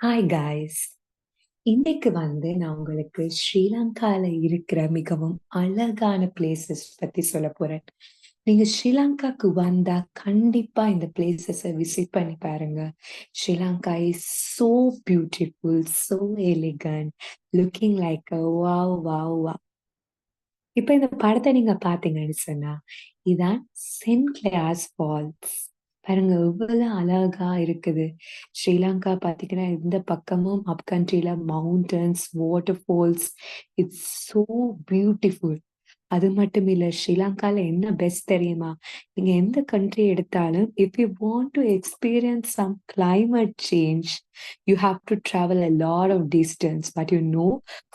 Hi guys. இன்னைக்கு நான் உங்களுக்கு ஸ்ரீலங்கால இருக்கிற மிகவும் அழகான பிளேசஸ் பத்தி சொல்ல போறேன். நீங்க ஸ்ரீலங்காக்கு வந்தா கண்டிப்பா இந்த பிளேசஸ விசிட் பண்ணி பாருங்க. Sri Lanka is so beautiful, so elegant, looking like a wow wow wow. இப்ப இந்த படத்தை நீங்க பாத்தீங்கன்னு சொன்னா, இதான் சென்ட் கிளாஸ் ஃபால்ஸ். பாருங்க எவ்வளவு அழகா இருக்குது. ஸ்ரீலங்கா பாத்தீங்கன்னா இந்த பக்கமும் அப் கண்ட்ரில mountains, waterfalls, it's so beautiful. அது மட்டும் இல்ல, ஸ்ரீலங்கால என்ன பெஸ்ட் தெரியுமா? நீங்க எந்த கண்ட்ரி எடுத்தாலும் if you want to experience some climate change, you have to travel a lot of distance. But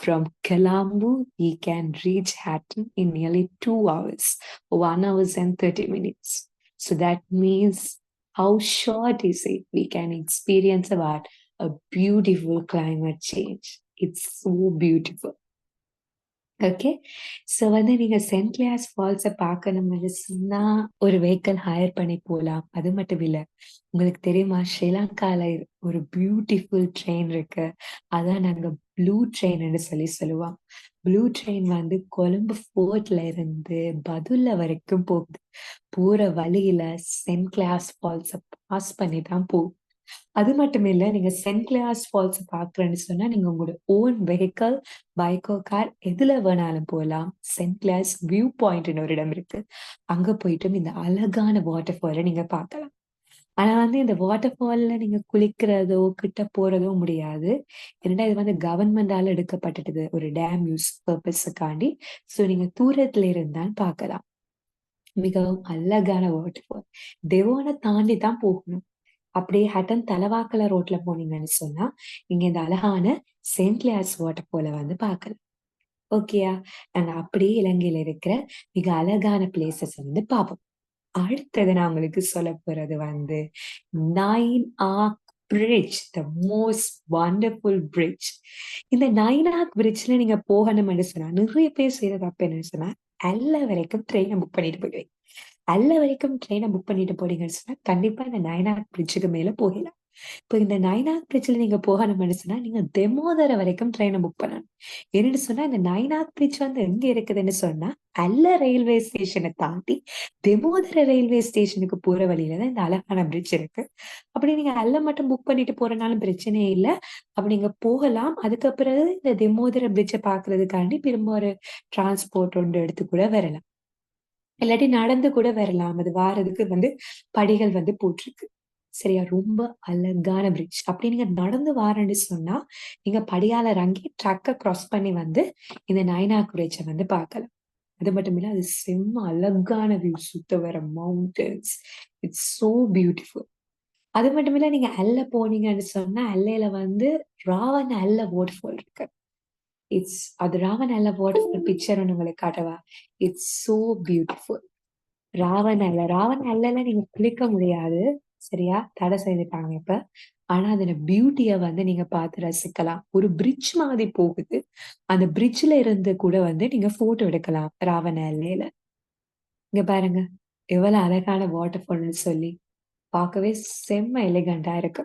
from Colombo, we can reach Hatton in nearly 2 hours, 1 hours and 30 minutes. So that means how short is it? We can experience about a beautiful climate change. It's so beautiful. Okay. So நீங்க send class ஃபால்ஸை பார்க்கணும்னு சொன்னா ஒரு vehicle higher பண்ணி போகலாம். அது மட்டும் இல்ல, உங்களுக்கு தெரியுமா ஸ்ரீலங்கால ஒரு பியூட்டிஃபுல் ட்ரெயின் இருக்கு. அதான் நாங்க ப்ளூ ட்ரெயின்னு சொல்லுவோம். ப்ளூ ட்ரெயின் கொழும்பு ஃபோர்ட்ல இருந்து பதுல்ல வரைக்கும் போகுது. போற வழியில சென்ட் கிளாஸ் ஃபால்ஸை பாஸ் பண்ணி தான் போகுது. அது மட்டும் இல்ல, நீங்க சென்ட் கிளாஸ் ஃபால்ஸ் பாக்குறேன்னு சொன்னா நீங்க உங்களோட ஓன் வெஹிக்கிள், பைக்கோ, கார் எதுல வேணாலும் போகலாம். சென்ட் கிளாஸ் வியூ பாயிண்ட்னு ஒரு இடம் இருக்கு. அங்க போயிட்டு இந்த அழகான வாட்டர் ஃபாலை நீங்க பார்க்கலாம். ஆனா இந்த வாட்டர் ஃபால்ல நீங்க குளிக்கிறதோ கிட்ட போறதோ முடியாது. ஏன்னா இது கவர்மெண்டால எடுக்கப்பட்டது ஒரு டேம் யூஸ் பர்பஸுக்காண்டி. சோ நீங்க தூரத்துல இருந்தால் பார்க்கலாம். மிகவும் அழகான வாட்டர் ஃபால். தெவோனை தாண்டி தான் போகணும். அப்படியே ஹட்டன் தலவாக்கல ரோட்ல போனீங்கன்னு சொன்னா நீங்க இந்த அழகான செயின்ட் கிளாஸ் வாட்டர் ஃபாலை பார்க்கலாம். ஓகேயா? நாங்க அப்படியே இலங்கையில இருக்கிற மிக அழகான பிளேசஸ் பார்ப்போம். அடுத்தது நான் உங்களுக்கு சொல்ல போறது nine arch bridge, the most wonderful bridge. இந்த நைன் ஆர்க் பிரிட்ஜ்ல நீங்க போகணும்னு சொன்னா நிறைய பேர் செய்யறது தப்பு என்னன்னு சொன்னா, எல்லா வரைக்கும் ட்ரெயினை புக் பண்ணிட்டு போயிடுவீங்க. அல்ல வரைக்கும் ட்ரெயினை புக் பண்ணிட்டு போறீங்கன்னு சொன்னா கண்டிப்பா இந்த நைனாக் பிரிட்ஜுக்கு மேல போகலாம். இப்போ இந்த நைனாக் பிரிட்ஜ்ல நீங்க போகணும்னு சொன்னா நீங்க தெமோதர வரைக்கும் ட்ரெயினை புக் பண்ணணும். என்னன்னு சொன்னா இந்த நைனாக் பிரிட்ஜ் எங்க இருக்குதுன்னு சொன்னா, அல்ல ரயில்வே ஸ்டேஷனை தாண்டி தெமோதர ரயில்வே ஸ்டேஷனுக்கு போற வழியில தான் இந்த அழகான பிரிட்ஜ் இருக்கு. அப்படி நீங்க அல்ல மட்டும் புக் பண்ணிட்டு போறனாலும் பிரச்சனையே இல்லை. அப்படி நீங்க போகலாம். அதுக்கப்புறம் இந்த தெமோதர பிரிட்ஜை பாக்குறதுக்காண்டி திரும்ப ஒரு டிரான்ஸ்போர்ட் ஒன்று எடுத்து கூட வரலாம். இல்லாட்டி நடந்து கூட வரலாம். அது வாரதுக்கு படிகள் போட்டிருக்கு. சரியா? ரொம்ப அழகான பிரிட்ஜ். அப்படி நீங்க நடந்து வாரேன்னு சொன்னா நீங்க படியால இறங்கி ட்ரக்க கிராஸ் பண்ணி இந்த நைனாக் பிரிட்ஜை பார்க்கலாம். அது மட்டும் இல்ல, அது செம்ம அழகான வியூ. சுத்த வர மவுண்டன்ஸ், இட்ஸ் சோ பியூட்டிஃபுல். அது மட்டும் இல்ல, நீங்க அல்ல போனீங்கன்னு சொன்னா அல்லையில ராவன் அல்ல வாட்டர்ஃபால் இருக்கு. அது ராவன் அல்ல வாட்டர்ஃபால் பிக்சர் ஒன்று உங்களுக்கு காட்டவா? It's so beautiful. ராவன் அல்லல நீங்க குளிக்க முடியாது. சரியா? தடை செய்துட்டாங்க இப்ப. ஆனா அதோட பியூட்டிய நீங்க பார்த்து ரசிக்கலாம். ஒரு பிரிட்ஜ் மாதிரி போகுது. அந்த பிரிட்ஜ்ல இருந்து கூட நீங்க போட்டோ எடுக்கலாம் ராவண எல்லையில. இங்க பாருங்க எவ்வளவு அழகான வாட்டர் ஃபால்னு சொல்லி. பார்க்கவே செம்ம எலிகண்டா இருக்கு.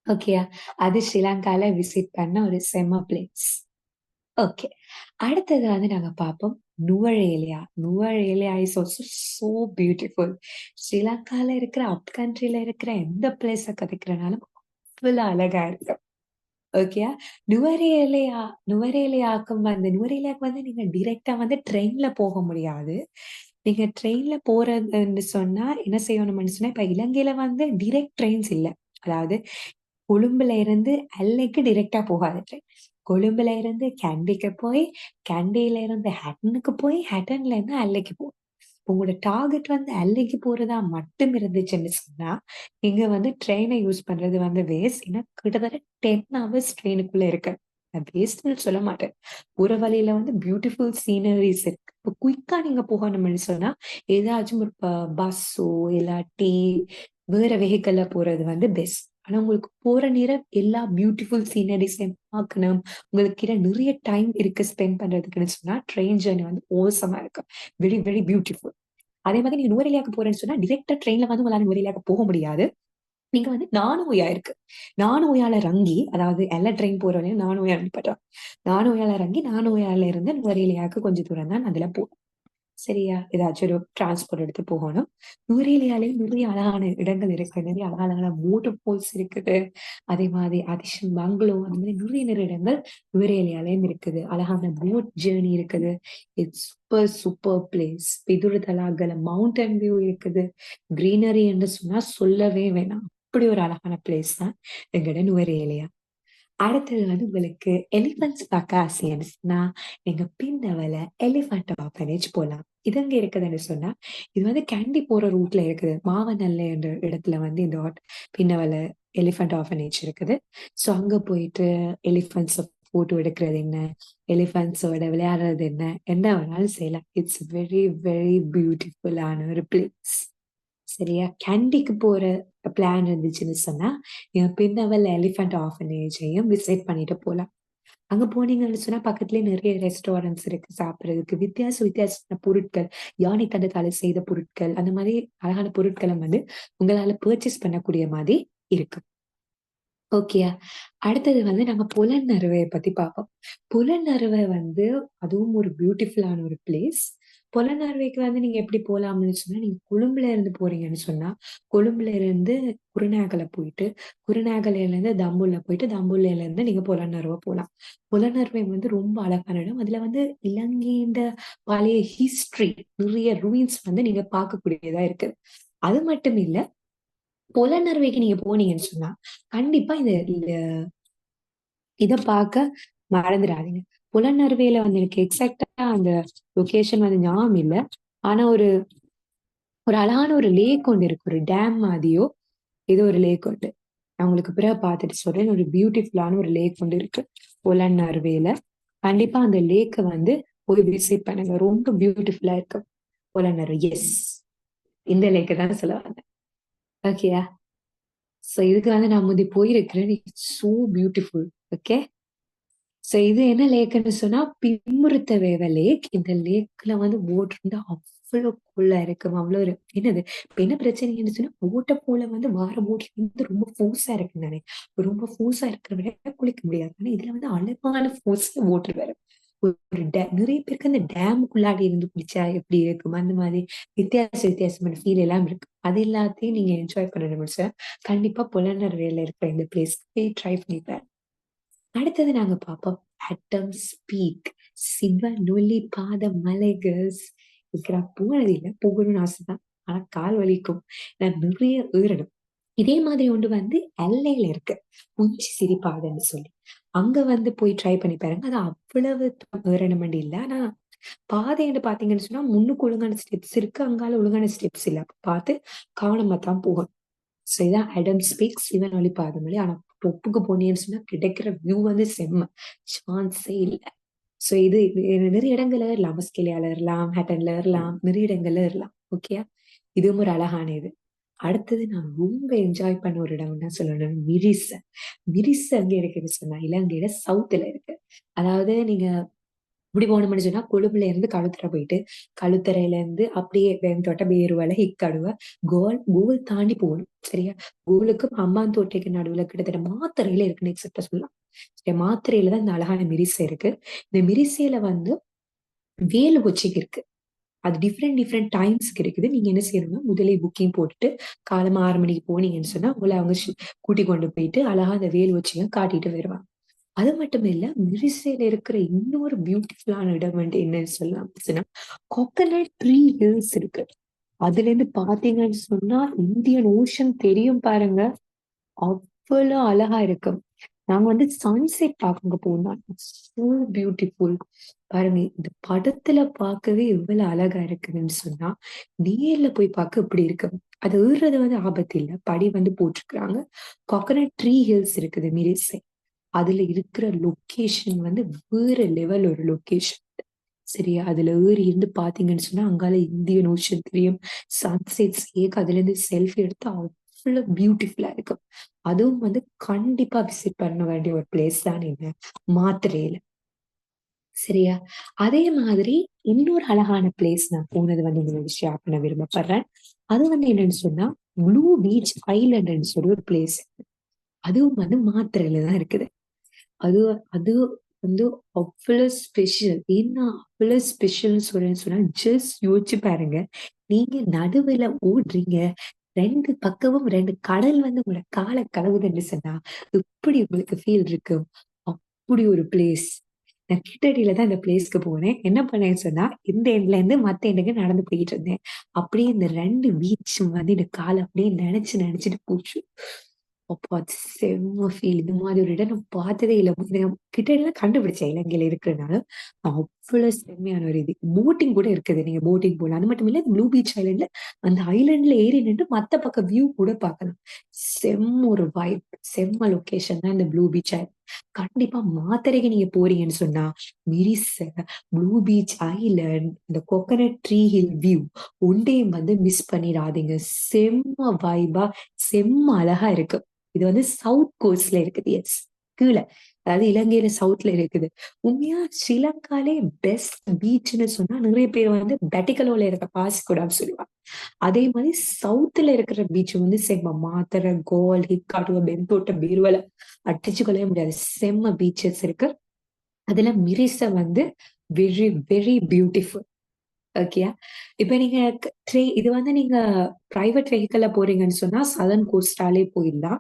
ஓகேயா? அது ஸ்ரீலங்கால விசிட் பண்ண ஒரு செம்ம பிளேஸ். ஓகே. அடுத்தது நாங்க பார்ப்போம் Nuwara Eliya. Nuwara Eliya is also so beautiful. ஸ்ரீலங்கால இருக்கிற அப் கண்ட்ரில இருக்கிற எந்த பிளேஸ கதைக்கிறனாலும் அவ்வளவு அழகா இருக்கு. ஓகேயா? நுவரேலியா நுவரேலியாக்கும் நுவரேலியாவுக்கு நீங்க டிரெக்டா ட்ரெயின்ல போக முடியாது. நீங்க ட்ரெயின்ல போறதுன்னு சொன்னா என்ன செய்யணும்னு சொன்னா, இப்ப இலங்கையில டிரெக்ட் ட்ரெயின்ஸ் இல்ல. அதாவது கொழும்புல இருந்து அல்லைக்கு டிரெக்டா போகாது ட்ரெயின். கொழும்புல இருந்து கேண்டிக்கு போய், கேண்டியில இருந்து ஹட்டனுக்கு போய், ஹட்டன்ல இருந்து அல்லைக்கு போகும். உங்களோட டார்கெட் அல்லைக்கு போறதா மட்டும் இருந்துச்சுன்னு சொன்னா நீங்க ட்ரெயினை யூஸ் பண்றது வேஸ்ட். ஏன்னா கிட்டத்தட்ட 10 hours ட்ரெயினுக்குள்ள இருக்கு. நான் வேஸ்ட்னு சொல்ல மாட்டேன். ஒரு வழியில பியூட்டிஃபுல் சீனரிஸ் இருக்கு. இப்போ குயிக்கா நீங்க போகணும்னு சொன்னா ஏதாச்சும் ஒரு பஸ்ஸோ இல்லாட்டி வேற வெஹிக்கல்ல போறது பெஸ்ட். ஆனா உங்களுக்கு போற நேரம் எல்லா பியூட்டிஃபுல் சீனரிஸையும் பார்க்கணும், உங்களுக்கு கிட்ட நிறைய டைம் இருக்கு ஸ்பெண்ட் பண்றதுக்குன்னு சொன்னா ட்ரெயின் ஜேர்னி ஓசமா இருக்கும். Very very beautiful. அதே மாதிரி நீங்க நுவரெலியாக்கு போறேன்னு சொன்னா டிரெக்டா ட்ரெயின்ல உங்களால நுவரெலியாக்கு போக முடியாது. நீங்க வந்து நானோயா இருக்கு. நானோயால இறங்கி, அதாவது எல்லா ட்ரெயின் போற வழியும் நானோயா நிப்பாட்டுவாங்க. நானோயால இறங்கி, நானோயால இருந்து நுவரெலியாவுக்கு கொஞ்சம் தூரம் தான் அதுல போகும். சரியா? ஏதாச்சும் ஒரு டிரான்ஸ்போர்ட் எடுத்து போகணும். நுவரெலியாலே நிறைய அழகான இடங்கள் இருக்கு. நிறைய அழகான வாட்டர் ஃபால்ஸ் இருக்குது. அதே மாதிரி அதிஷன் பங்களோ அந்த மாதிரி நிறைய நிறைய இடங்கள் நுவரெலியாலயும் இருக்குது. அழகான போட் ஜேர்னி இருக்குது. It's super super place. Pidurutalagala mountain view இருக்குது. கிரீனரி என்று சொன்னா சொல்லவே வேணாம். அப்படி ஒரு அழகான பிளேஸ் தான் எங்கட நுவரெலியா. அடுத்தது வந்து உங்களுக்கு எலிஃபண்ட்ஸ் பார்க்க ஆசைன்னு சொன்னா, நீங்க பின்னவல எலிஃபண்ட் ஆர்ஃபனேஜ் போலாம். இது எங்க இருக்குதுன்னு சொன்னா, இது வந்து கேண்டி போற ரூட்ல இருக்குது. மாவனல்ல என்ற இடத்துல வந்து இந்த பின்னவல எலிஃபண்ட் ஆர்ஃபனேஜ் இருக்குது. ஸோ அங்க போயிட்டு எலிஃபண்ட்ஸ போட்டோ எடுக்கிறது என்ன, எலிஃபண்ட்ஸோட விளையாடுறது என்ன வேணாலும் செய்யலாம். இட்ஸ் வெரி வெரி பியூட்டிஃபுல்லான ஒரு பிளேஸ். சரியா? கேண்டிக்கு போற பிளான் இருந்துச்சுன்னு சொன்னா, நீங்க பின்னவல் எலிஃபண்ட் ஆர்ஃபனேஜையும் விசிட் பண்ணிட்டு போலாம். அங்க போனீங்கன்னு சொன்னா, பக்கத்திலேயே நிறைய ரெஸ்டாரண்ட்ஸ் இருக்கு சாப்பிடுறதுக்கு. வித்தியாச வித்தியாசமான பொருட்கள், யானை தந்தத்தால செய்த பொருட்கள், அந்த மாதிரி அழகான பொருட்களும் வந்து உங்களால பர்ச்சேஸ் பண்ணக்கூடிய மாதிரி இருக்கு. ஓகேயா? அடுத்தது வந்து நம்ம புலனறுவைய பத்தி பார்ப்போம். புலனறுவை வந்து அதுவும் ஒரு பியூட்டிஃபுல்லான ஒரு பிளேஸ். புலனறுவைக்கு வந்து நீங்க எப்படி போலாம்னு சொன்னா, நீங்க கொழும்புல இருந்து போறீங்கன்னு சொன்னா, கொழும்புல இருந்து குருநாகல போயிட்டு, குருநாகலையில இருந்து தம்புல்ல போயிட்டு, தம்புல்லைல இருந்து நீங்க புலனறுவை போலாம். புலனறுவை வந்து ரொம்ப அழகான இடம். அதுல வந்து இலங்கையின் பழைய ஹிஸ்டரி நிறைய ரூயின்ஸ் வந்து நீங்க பார்க்கக்கூடியதா இருக்கு. அது மட்டும் இல்ல, புலனறுவைக்கு நீங்க போனீங்கன்னு சொன்னா, கண்டிப்பா இந்த இத பார்க்க மறந்துடாதீங்க. புலனறுவையில வந்து எனக்கு எக்ஸாக்ட்டா அந்த லொகேஷன் வந்து ஞாபகம் இல்ல. ஆனா ஒரு ஒரு அழகான ஒரு லேக் ஒண்ணு இருக்கு. ஒரு டேம் மாதிரியோ ஏதோ ஒரு லேக் உண்டு. நான் உங்களுக்கு பிறகு பார்த்துட்டு சொல்றேன். ஒரு பியூட்டிஃபுல்லான ஒரு லேக் ஒண்ணு இருக்கு. புலனறுவையில. கண்டிப்பா அந்த லேக்க வந்து போய் விசிட் பண்ணுங்க. ரொம்ப பியூட்டிஃபுல்லா இருக்கு. புலனறுவை. எஸ். இந்த லேக்க தான் சொல்ல வந்தேன். ஓகேயா? சோ இதுக்கு வந்து நான் முந்தி போயிருக்கிறேன். It's so beautiful. Okay. So இது என்ன லேக்ன்னு சொன்னா பின்முறுத்த வேவ லேக். இந்த லேக்ல வந்து போட் இருந்தா அவ்வளவு கூலா இருக்கும். அவ்வளவு ஒரு என்னது இப்ப என்ன பிரச்சனைன்னு சொன்னா போட்ட போல வந்து வார போட்ல வந்து ரொம்ப ஃபோர்ஸா இருக்கு தானே. ரொம்ப ஃபோர்ஸா இருக்கிற விட குளிக்க முடியாது. ஆனா இதுல வந்து அழகான ஃபோர்ஸ்ல போட்டு வரும். ஒரு நிறைய பேருக்கு அந்த டேமுக்குள்ளாடி இருந்து குளிச்சா எப்படி இருக்கும் அந்த மாதிரி வித்தியாசமான ஃபீல் எல்லாம் இருக்கு. அது எல்லாத்தையும் நீங்க என்ஜாய் பண்ணணும் சார். கண்டிப்பா புலனறுவையில இருக்கிற இந்த பிளேஸ் போய் ட்ரை பண்ணி பாருங்க. அடுத்தது நாங்க பார்ப்போம். Atoms peak. சிவனொளி பாத மலைகள்ஸ். இதுக்கு நான் போனது இல்ல. போகணும்னு ஆசைதான். ஆனா கால் வலிக்கும். நான் நிறைய ஏறணும். இதே மாதிரி ஒன்று வந்து எல்லையில இருக்கு. உச்சி சிரிப்பாதன்னு சொல்லி. அங்க வந்து போய் ட்ரை பண்ணி பாருங்க. அது அவ்வளவு ஏறணும்னு இல்ல. ஆனா பாதைன்னு பார்த்தீங்கன்னு சொன்னா, முன்னுக்கு ஒழுங்கான ஸ்டெப்ஸ் இருக்கு. அங்கால ஒழுங்கான ஸ்டெப்ஸ் இல்ல. அப்ப பார்த்து கவனமா தான் போகணும். சோ இதான் அடம்ஸ் பீக், சிவனொளி பாதமலை. ஆனா டொப்புக்கு போனீங்கன்னு சொன்னா கிடைக்கிற வியூ வந்து செம்ம. சான்ஸே இல்ல. சோ இது நிறைய இடங்கள்ல ஏறலாம். மஸ்கெலியால ஏறலாம், ஹேட்டன்ல ஏறலாம், நிறைய இடங்கள்ல ஏறலாம். ஓகேயா? இதுவும் ஒரு அழகான இது. அடுத்தது நான் ரொம்ப என்ஜாய் பண்ண ஒரு இடம்னு சொல்லணும். மிரிச. மிரிச எங்க இருக்குன்னு சொன்னா, இலங்கையில சவுத்துல இருக்கு. அதாவது நீங்க இப்படி போகணும்னு சொன்னா கொழும்புல இருந்து களுத்துறை போயிட்டு களுத்துறையில இருந்து அப்படியே வெங்கோட்ட பேருவல ஹிக்கடுவ கோல் தாண்டி போகணும். சரியா? கோலுக்கும் ஹம்பாந்தோட்டைக்கு நடுவுல கிட்டத்தட்ட மாத்தறையில இருக்குன்னு எக்ஸெப்டா சொல்லலாம். சரி, மாத்தறையில தான் இந்த அழகான மிரிசை இருக்கு. இந்த மிரிசையில வந்து வேலு கொச்சிக்கு இருக்கு. அது டிஃப்ரெண்ட் டைம்ஸ்க்கு இருக்குது. நீங்க என்ன செய்யணும்னா முதலே புக்கிங் போட்டுட்டு காலமா 6 மணிக்கு போனீங்கன்னு சொன்னா உங்களை அவங்க கூட்டி கொண்டு போயிட்டு அழகா அந்த வேல் வச்சுங்க காட்டிட்டு வருவாங்க. அது மட்டும் இல்ல, மிரிசையில இருக்கிற இன்னொரு பியூட்டிஃபுல்லான இடம் வந்து என்னன்னு சொல்லலாம் அப்படின்னா, கோகனட் ட்ரீ ஹில்ஸ் இருக்கு. அதுல இருந்து பாத்தீங்கன்னு சொன்னா இந்தியன் ஓஷன் தெரியும் பாருங்க. அவ்வளவு அழகா இருக்கும். நாங்க வந்து சன்செட் பார்க்க போனோம். So beautiful. பாருங்க இந்த படத்துல பார்க்கவே எவ்வளவு அழகா இருக்குதுன்னு சொன்னா, நேர்ல போய் பார்க்க இப்படி இருக்கு. அது ஏறுறது வந்து ஆபத்து இல்ல. படி வந்து போட்டிருக்காங்க. கோகனட் ட்ரீ ஹில்ஸ் இருக்குது மிரிசை. அதுல இருக்கிற லொகேஷன் வந்து வேற லெவல் ஒரு லொகேஷன். சரியா? அதுல ஏறி இருந்து பாத்தீங்கன்னு சொன்னா, அங்கால இந்தியன் ஓஷன் தெரியும். சன்செட்ஸ் அதுல இருந்து செல்ஃபி எடுத்து அவ்வளவு பியூட்டிஃபுல்லா இருக்கும். அதுவும் வந்து கண்டிப்பா விசிட் பண்ண வேண்டிய ஒரு பிளேஸ் தான் இந்த மாத்தறையில. சரியா? அதே மாதிரி இன்னொரு அழகான பிளேஸ் நான் போனது வந்து உங்களோட ஷேர் பண்ண விரும்பப்படுறேன். அது வந்து என்னன்னு சொன்னா, ப்ளூ பீச் ஐலண்ட்ன்னு சொல்லி ஒரு பிளேஸ். அதுவும் வந்து மாத்திரையில தான் இருக்குது. அது அது வந்து அவ்வளவு ஸ்பெஷல். ஏன்னா அவ்வளவு ஸ்பெஷல்னு சொல்றேன்னு சொன்னா ஜஸ்ட் யோசிச்சு பாருங்க. நீங்க நடுவுல ஓடுறீங்க. 2 பக்கமும் 2 கடல் வந்து உங்களோட கால கழுவுதுன்னு சொன்னா, எப்படி உங்களுக்கு ஃபீல் இருக்கும்? அப்படி ஒரு பிளேஸ். நான் கிட்டடியில தான் இந்த பிளேஸ்க்கு போனேன். என்ன பண்ணேன்னு சொன்னா, இந்த எண்ட்ல இருந்து மத்த எண்டுக்கு நடந்து போயிட்டு இருந்தேன். அப்படியே இந்த 2 பீச்சும் வந்து என் கால அப்படியே நெனச்சு நெனச்சுட்டு போச்சு. அப்பா! அது செம்ம ஃபீல். இந்த மாதிரி ஒரு இடம் நான் பார்த்ததே இல்ல. இத கிட்டலாம் கண்டுபிடிச்சேன் இலங்கையில இருக்கிறனால. அவ்வளோ செம்மையான ஒரு இது. போட்டிங் கூட இருக்குது. நீங்க போட்டிங் போலாம். அது மட்டும் இல்ல, ப்ளூ பீச் ஐலண்ட்ல அந்த ஐலண்ட்ல ஏறி நின்று மத்த பக்கம் வியூ கூட பார்க்கலாம். செம்ம ஒரு வைப். செம்ம லொகேஷன் தான் இந்த ப்ளூ பீச் ஐலண்ட். கண்டிப்பா மாத்தறைக்கு நீங்க போறீங்கன்னு சொன்னா, மிரிச, ப்ளூ பீச் ஐலண்ட், இந்த கோகனட் ட்ரீ ஹில் வியூ ஒண்டையும் வந்து மிஸ் பண்ணிடாதீங்க. செம்ம வைபா, செம்ம அழகா இருக்கு. இது வந்து சவுத் கோஸ்ட்ல இருக்குது. எஸ். கீழ. அதாவது இலங்கையில சவுத்ல இருக்குது. உண்மையா ஸ்ரீலங்காலே பெஸ்ட் பீச்ன்னு சொன்னா நெறைய பேர் வந்து பெட்டிகலோல இருக்க பாசிக்குடான்னு சொல்லுவாங்க. அதே மாரி சவுத்ல இருக்கிற பீச் வந்து செம்ம மாத்தறை, கோல், ஹிக்காட்டுவ, பெந்தோட்ட, பீர்வல அடிச்சு கொள்ளவே முடியாது. செம்ம பீச்சஸ் இருக்கு. அதுல மிரிச வந்து வெரி, வெரி பியூட்டிஃபுல். ஓகேயா? இப்ப நீங்க இது வந்து நீங்க பிரைவேட் வெஹிக்கிள்ல போறீங்கன்னு சொன்னா, சதர்ன் கோஸ்ட்டாலே போயிடலாம்.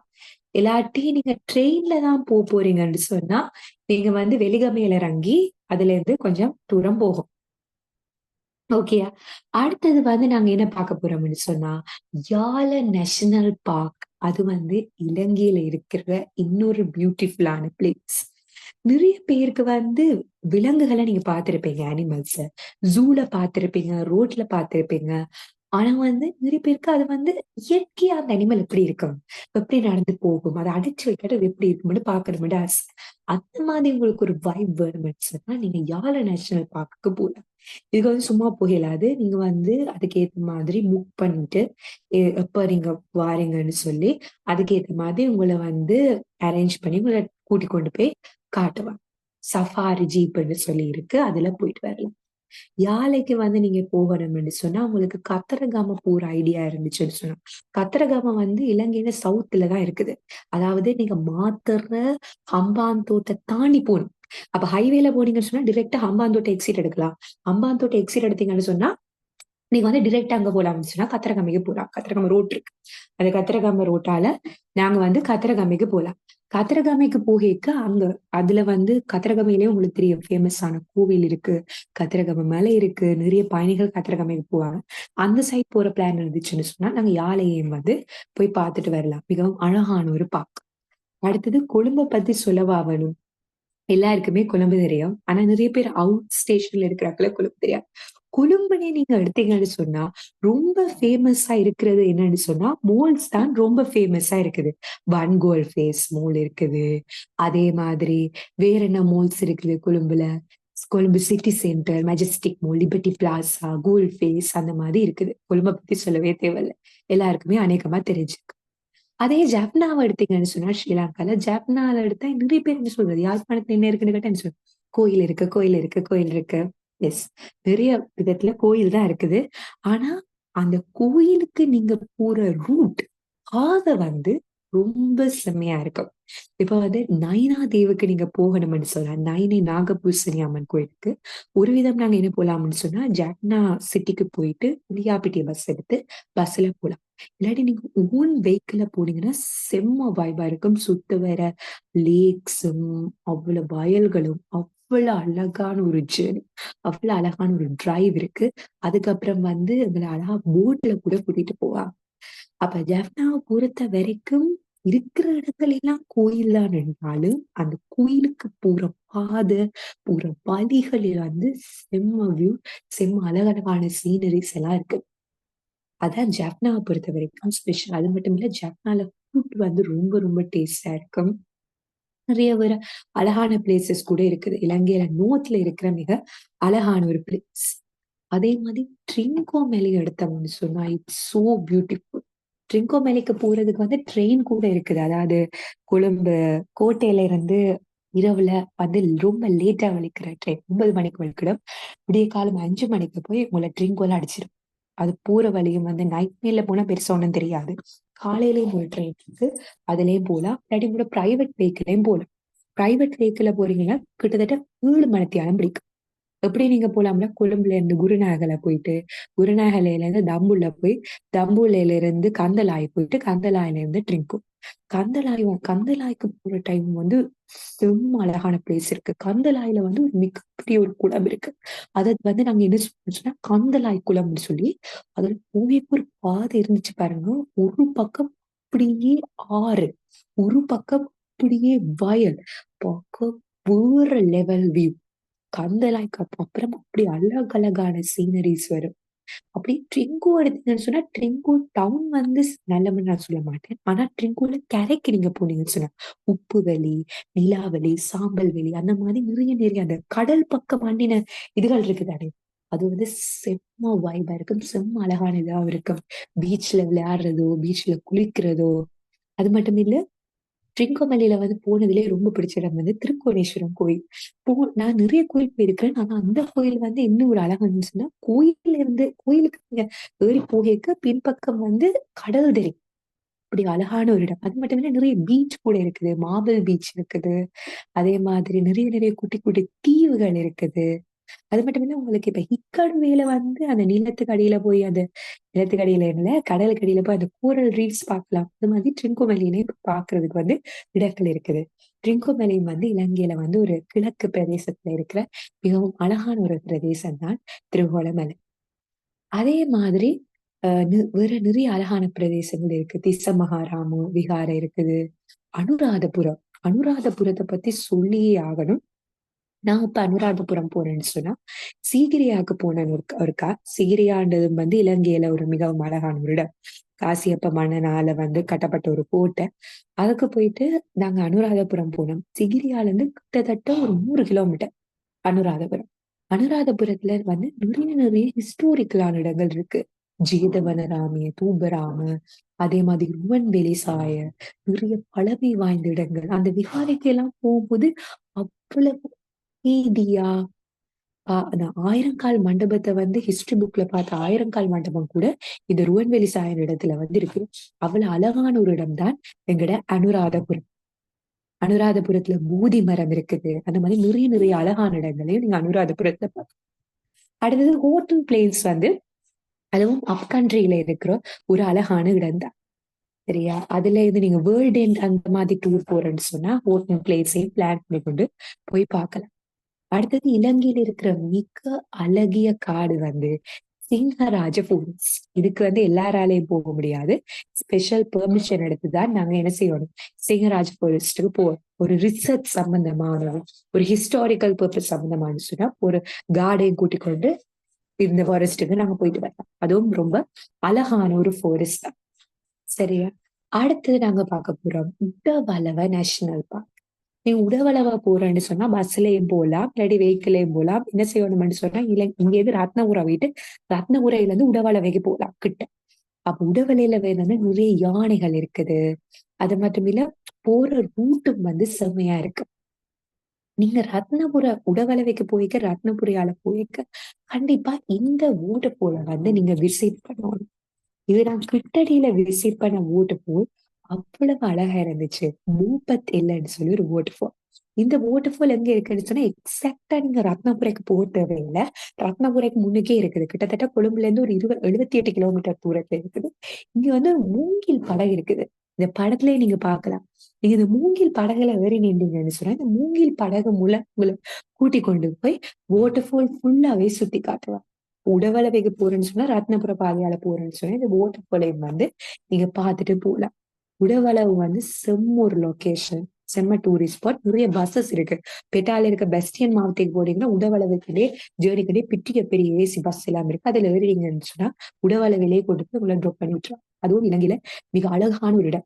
இல்லாட்டி நீங்க ட்ரெயின்ல தான் போறீங்கன்னு சொன்னா, நீங்க வந்து வெலிகமையில இறங்கி, அதுலேருந்து கொஞ்சம் தூரம் போகும். ஓகேயா? அடுத்தது வந்து நாங்க என்ன பார்க்க போறோம்ன்னு சொன்னா, யால நேஷனல் பார்க். அது வந்து இலங்கையில இருக்கிற இன்னொரு பியூட்டிஃபுல்லான பிளேஸ். நிறைய பேருக்கு வந்து விலங்குகள நீங்க பார்த்திருப்பீங்க அனிமல்ஸ. ஜூல பார்த்திருப்பீங்க, ரோட்ல பார்த்திருப்பீங்க. ஆனா வந்து நிறைய பேருக்கு அது வந்து இயற்கையா அந்த அனிமல் எப்படி இருக்கும்? எப்படி நடந்து போகும்? அத அடைச்சு வைக்காட்டி அது எப்படி இருக்கும்னு பார்க்கணும்னு ஆசை. அந்த மாதிரி உங்களுக்கு ஒரு வைப் வேணும்னு சொன்னா, நீங்க யால நேஷனல் பார்க்குக்கு போலாம். இது வந்து சும்மா போகலாது. நீங்க வந்து அதுக்கேத்த மாதிரி புக் பண்ணிட்டு, எப்ப நீங்க வாரீங்கன்னு சொல்லி, அதுக்கேத்த மாதிரி உங்கள வந்து அரேஞ்ச் பண்ணி உங்கள கூட்டிக் கொண்டு போய் காட்டுவாங்க. சஃபாரி ஜீப்ன்னு சொல்லி இருக்கு. அதுல போயிட்டு வரலாம். யாழைக்கு வந்து நீங்க போகணும்னு சொன்னா, உங்களுக்கு கத்தரகாம போற ஐடியா இருந்துச்சுன்னு சொன்னா, கத்தரகாம வந்து இலங்கையில சவுத்ல தான் இருக்குது. அதாவது நீங்க மாத்தற ஹம்பாந்தோட்ட தாண்டி போணும். அப்ப ஹைவேல போனீங்கன்னு சொன்னா, டைரக்ட்டா ஹம்பாந்தோட்ட எக்ஸிட் எடுக்கலாம். ஹம்பாந்தோட்ட எக்ஸிட் எடுத்தீங்கன்னு சொன்னா, நீங்க வந்து டைரக்ட்டா அங்க போலாம்னு சொன்னா, கத்தரகாமிக்கு போலாம். கத்தரகாம ரோட் இருக்கு. அந்த கத்திரகாம ரோட்டால நாங்க வந்து கத்திரகாமிக்கு போலாம். கத்திரகாமிக்கு போகைக்க அங்க அதுல வந்து கத்திரகாமையிலேயே உங்களுக்கு தெரியும் ஃபேமஸான கோவில் இருக்கு. கத்திரகாம மலை இருக்கு. நிறைய பயணிகள் கத்திரகாமைக்கு போவாங்க. அந்த சைட் போற பிளான் இருந்துச்சுன்னு சொன்னா, நாங்க யாழையும் வந்து போய் பார்த்துட்டு வரலாம். மிகவும் அழகான ஒரு பார்க். அடுத்தது கொழும்ப பத்தி சொல்லவா வேணும்? எல்லாருக்குமே கொழும்பு தெரியும். ஆனா நிறைய பேர் அவுட் ஸ்டேஷன்ல இருக்கிறாங்கள கொழும்பு தெரியாது. கொழும்புனே நீங்க எடுத்தீங்கன்னு சொன்னா, ரொம்ப ஃபேமஸா இருக்கிறது என்னன்னு சொன்னா, மால்ஸ் தான் ரொம்ப ஃபேமஸா இருக்குது. வன் கோல் ஃபேஸ் மால் இருக்குது. அதே மாதிரி வேற என்ன மால்ஸ் இருக்குது கொழும்புல? Colombo City Centre, Majestic Mall, Liberty Plaza, Galle Face அந்த மாதிரி இருக்குது. கொழும்ப பத்தி சொல்லவே தேவையில்ல. எல்லாருக்குமே அநேகமா தெரிஞ்சிருக்கு. அதே ஜப்னாவ எடுத்தீங்கன்னு சொன்னா, ஸ்ரீலங்கால ஜப்னால எடுத்தா நிறைய பேர் என்ன சொல்றது? யாழ்ப்பாணத்துல என்ன இருக்குன்னு கேட்டா என்ன சொல்றது? கோயில் இருக்கு, கோயில் இருக்கு, கோயில் இருக்கு. எஸ். நிறைய விதத்துல கோயில் தான் இருக்குது. ஆனா, அந்த கோயிலுக்கு நீங்க போற ரூட், பாத வந்து ரொம்ப செம்மையா இருக்கும். இப்ப வந்து நயினா தேவிக்கு நீங்க போகணும்னு சொன்னா, நயினை நாகபூசணி அம்மன் கோயிலுக்கு, ஒரு விதம் நாங்க என்ன போலாம்னு சொன்னா, ஜப்னா சிட்டிக்கு போயிட்டு, உலியாப்பிட்டிய பஸ் எடுத்து பஸ்ல போலாம். இல்லாட்டி நீங்க ஓன் வெஹிக்கிள்ல போனீங்கன்னா, செம்ம வைபா இருக்கும். சுத்த வர லேக்ஸும், அவ்வளவு வயல்களும், அவ்வளவு அழகான ஒரு ஜர்னி. அவ்வளவு அழகான ஒரு டிரைவ் இருக்கு. அதுக்கப்புறம் வந்து எங்கள அழகா போட்ல கூட கூட்டிட்டு போவாங்க. அப்ப ஜஃப்னாவ பொறுத்த வரைக்கும் இருக்கிற இடங்கள் எல்லாம் கோயில் தான் என்றாலும், அந்த கோயிலுக்கு போற பாதை, போற வழிகள் வந்து செம்ம வியூ, செம்ம அழகழகான சீனரிஸ் எல்லாம் இருக்கு. அதான் ஜஃப்னாவ பொறுத்தவரைக்கும் ஸ்பெஷல். அது மட்டும் இல்ல, ஜஃப்னால ஃபுட் வந்து ரொம்ப ரொம்ப டேஸ்ட்டா இருக்கும். நிறைய ஒரு அழகான பிளேஸஸ் கூட இருக்குது. இலங்கையில நோர்த்ல இருக்கிற மிக அழகான ஒரு பிளேஸ். அதே மாதிரி ட்ரிங்கோமேலி எடுத்தோம்னு சொன்னா, இட்ஸ் சோ பியூட்டிஃபுல். ட்ரிங்கோமேலிக்கு போறதுக்கு வந்து ட்ரெயின் கூட இருக்குது. அதாவது கொழும்பு கோட்டையில இருந்து இரவுல வந்து ரொம்ப லேட்டா வலிக்கிற ட்ரெயின் 9 மணிக்கு வலிக்கிடும். விடிய காலம் 5 மணிக்கு போய் உங்கள ட்ரிங்கோல அடிச்சிரும். அது போற வழியும் வந்து நைட் மேல போனா பெருசா ஒண்ணும் தெரியாது. காலையிலயும் ஒரு ட்ரெயின் இருக்கு. அதுலயும் போலாம். இல்லாட்டி கூட பிரைவேட் வெஹிக்கிளையும் போலாம். பிரைவேட் வெஹிக்கிள்ல போறீங்கன்னா கிட்டத்தட்ட 7 மணித்தியாலம் பிடிக்கும். எப்படி நீங்க போலாம்னா, கொழும்புல இருந்து குருநாகல போயிட்டு, குருநாகலையில இருந்து தம்புள்ள போய், தம்புள்ளையில இருந்து கந்தளாய் போயிட்டு, கந்தளாயில இருந்து ட்ரிங்கு. கந்தளாய்க்கு போற டைம் வந்து செம்ம அழகான பிளேஸ் இருக்கு. கந்தளாயில வந்து ஒரு மிகப்பெரிய ஒரு குளம் இருக்கு. அத வந்து நாங்க என்ன சொல்லுவோம்னா, கந்தளாய் குளம்னு சொல்லி, அதுல போய் ஒரு பாதை இருந்துச்சு பாருங்க. ஒரு பக்கம் அப்படியே ஆறு, ஒரு பக்கம் அப்படியே வயல். பார்க்க வேற லெவல் வியூ. கந்தலாய்க்கு அப்புறம் அப்படி அழகழகான சீனரிஸ் வரும். அப்படி ட்ரிங்கு எடுத்தீங்கன்னு சொன்னா, ட்ரிங்கு டவுன் வந்து நல்லதுன்னு நான் சொல்ல மாட்டேன். ஆனா ட்ரிங்குல கரைக்கு நீங்க போனீங்கன்னு சொன்னா, உப்புவெளி, நிலாவெளி, சாம்பல்வெளி அந்த மாதிரி நிறைய அந்த கடல் பக்கம் அண்டின இதுகள் இருக்குதானே. அது வந்து செம்ம வைபா இருக்கும். செம்ம அழகான இதாவும் இருக்கும். பீச்ல விளையாடுறதோ, பீச்ல குளிக்கிறதோ, அது மட்டும் இல்ல ட்ரிங்கோமலையில வந்து போனதுலயே ரொம்ப பிடிச்ச இடம் வந்து திருக்கோணேஸ்வரம் கோயில். நான் நிறைய கோயில் போயிருக்கிறேன். ஆனா அந்த கோயில் வந்து இன்னும் ஒரு அழகு இருந்துச்சுன்னா, கோயில்ல இருந்து கோயிலுக்கு நீங்க ஏறி போகைக்கு பின்பக்கம் வந்து கடல் தெரியும். அப்படி அழகான ஒரு இடம். அது மட்டும் இல்ல நிறைய பீச் கூட இருக்குது. மார்பிள் பீச் இருக்குது. அதே மாதிரி நிறைய குட்டி குட்டி தீவுகள் இருக்குது. அது மட்டும் இல்ல உங்களுக்கு இப்ப ஹிக்கடுவேல வந்து அந்த நிலத்துக்கு அடியில போய் அந்த நிலத்துக்கு அடியில இல்ல, கடலுக்கு அடியில போய் அந்த கோரல் ரீஃப்ஸ் பார்க்கலாம். அது மாதிரி ட்ரிங்கோமலையிலயும் பார்க்கிறதுக்கு வந்து இடங்கள் இருக்குது. ட்ரிங்கோமலையும் வந்து இலங்கையில வந்து ஒரு கிழக்கு பிரதேசத்துல இருக்கிற மிகவும் அழகான ஒரு பிரதேசம் தான் திருகோணமலை. அதே மாதிரி வேற நிறைய அழகான பிரதேசங்கள் இருக்கு. திஸ்ஸமகாராமம் விகாரை இருக்குது. அனுராதபுரம். அனுராதபுரத்தை பத்தி சொல்லியே ஆகணும். நான் இப்ப அனுராதபுரம் போறேன்னு சொன்னா, சீகிரியாவுக்கு போனேன் ஒருக்கா. சீகிரியான்றது வந்து இலங்கையில ஒரு மிகவும் அழகான ஒரு இடம். காசியப்ப மன்னனால வந்து கட்டப்பட்ட ஒரு கோட்டை. அதுக்கு போயிட்டு நாங்க அனுராதபுரம் போனோம். சிகிரியால இருந்து கிட்டத்தட்ட ஒரு 100 கிலோமீட்டர் அனுராதபுரம். அனுராதபுரத்துல வந்து நிறைய ஹிஸ்டோரிக்கலான இடங்கள் இருக்கு. ஜேதவனராமிய, தூபராம, அதே மாதிரி ருவன்வெளி சாய, நிறைய பழமை வாய்ந்த இடங்கள். அந்த விகாரைக்கு எல்லாம் போகும்போது அவ்வளவு அமைதியா அந்த ஆயிரங்கால் மண்டபத்தை வந்து ஹிஸ்டரி புக்ல பார்த்த ஆயிரங்கால் மண்டபம் கூட இந்த ருவன்வெளி சாயல் இடத்துல வந்து இருக்கு. அவ்வளவு அழகான ஒரு இடம் தான் எங்கட அனுராதபுரம். அனுராதபுரத்துல பூதி மரம் இருக்குது. அந்த மாதிரி நிறைய அழகான இடங்களையும் நீங்க அனுராதபுரத்துல பார்க்கலாம். அடுத்தது ஹோட்டல் பிளேஸ் வந்து அதுவும் அப் கண்ட்ரியில இருக்கிற ஒரு அழகான இடம் தான். சரியா? அதுல இது நீங்க வேர்ல்ட் எண்ட் அந்த மாதிரி டூர் போறேன்னு சொன்னா ஹோட்டல் பிளேஸையும் பிளான் பண்ணி கொண்டு போய் பார்க்கலாம். அடுத்தது இலங்கையில இருக்கிற மிக அழகிய காடு வந்து சிங்கராஜ ஃபாரஸ்ட். இதுக்கு வந்து எல்லாராலையும் போக முடியாது. ஸ்பெஷல் பெர்மிஷன் எடுத்துதான் நாங்க என்ன செய்யணும், சிங்கராஜ ஃபாரஸ்ட்டுக்கு போவோம். ஒரு ரிசர்ச் சம்பந்தமான ஒரு ஹிஸ்டாரிக்கல் பர்பஸ் சம்பந்தமான சொன்னா ஒரு கார்டையும் கூட்டிக் கொண்டு இந்த ஃபாரஸ்ட்டுக்கு நாங்க போயிட்டு வரலாம். அதுவும் ரொம்ப அழகான ஒரு ஃபாரஸ்ட் தான். சரியா? அடுத்தது நாங்க பார்க்க போறோம் உட்டவளவ நேஷனல் பார்க். நீ உடவளவா போறேன்னு சொன்னா பஸ்லயும் போலாம், இல்லாட்டி வெஹிக்கிளையும் போலாம். என்ன செய்யணும்னு சொன்னா இங்க இருந்து ரத்னபுரம் போயிட்டு ரத்னபுரையில இருந்து உடவளவைக்கு போலாம் கிட்ட. அப்ப உடவளையில வந்து நிறைய யானைகள் இருக்குது. அது மட்டும் இல்ல போற ரூட்டும் வந்து செம்மையா இருக்கு. நீங்க உடவளவைக்கு போய்க்க ரத்னபுரியால போய்க்க கண்டிப்பா இந்த வாட்டர் ஃபால வந்து நீங்க விசிட் பண்ணணும். இது நான் கிட்டடியில விசிட் பண்ண வாட்டர் ஃபால் அவ்வளவு அழகா இருந்துச்சு. மூப்பத் இல்லைன்னு சொல்லி ஒரு வாட்டர் ஃபால். இந்த வாட்டர் ஃபால் எங்க இருக்குன்னு சொன்னா எக்ஸாக்டா நீங்க ரத்னபுரைக்கு போக தேவையில்லை. ரத்னபுரைக்கு முன்னுக்கே இருக்குது. கிட்டத்தட்ட கொழும்புல இருந்து ஒரு 78 கிலோமீட்டர் தூரத்துல இருக்குது. இங்க வந்து மூங்கில் படகு இருக்குது. இந்த படத்துலயே நீங்க பார்க்கலாம். நீங்க இந்த மூங்கில் படகுல ஏறி நின்றீங்கன்னு சொன்னா இந்த மூங்கில் படகு மூலம் உங்களை கூட்டி கொண்டு போய் வாட்டர் ஃபால் ஃபுல்லாவே சுத்தி காட்டுவாங்க. உடவளவைக்கு போறேன்னு சொன்னா ரத்னபுர பாதையால போறேன்னு சொன்னா இந்த வாட்டர் ஃபாலையும் வந்து நீங்க பார்த்துட்டு போகலாம். உடவளவு வந்து செம்ம ஒரு லொகேஷன். செம்ம டூரிஸ்ட் ஸ்பாட். நிறைய பஸ்ஸஸ் இருக்கு. பெட்டால இருக்க பெஸ்டியன் மாவட்டத்துக்கு போனீங்கன்னா உடவளவுக்கிட்டே ஜேர்னிக்கிட்டே பெரிய ஏசி பஸ் எல்லாம் இருக்கு. அதுல ஏறினீங்கன்னு சொன்னா உடவளவிலேயே கொண்டு போய் உங்களை ட்ராப் பண்ணி விட்டுரும். அதுவும் இலங்கையில மிக அழகான ஒரு இடம்.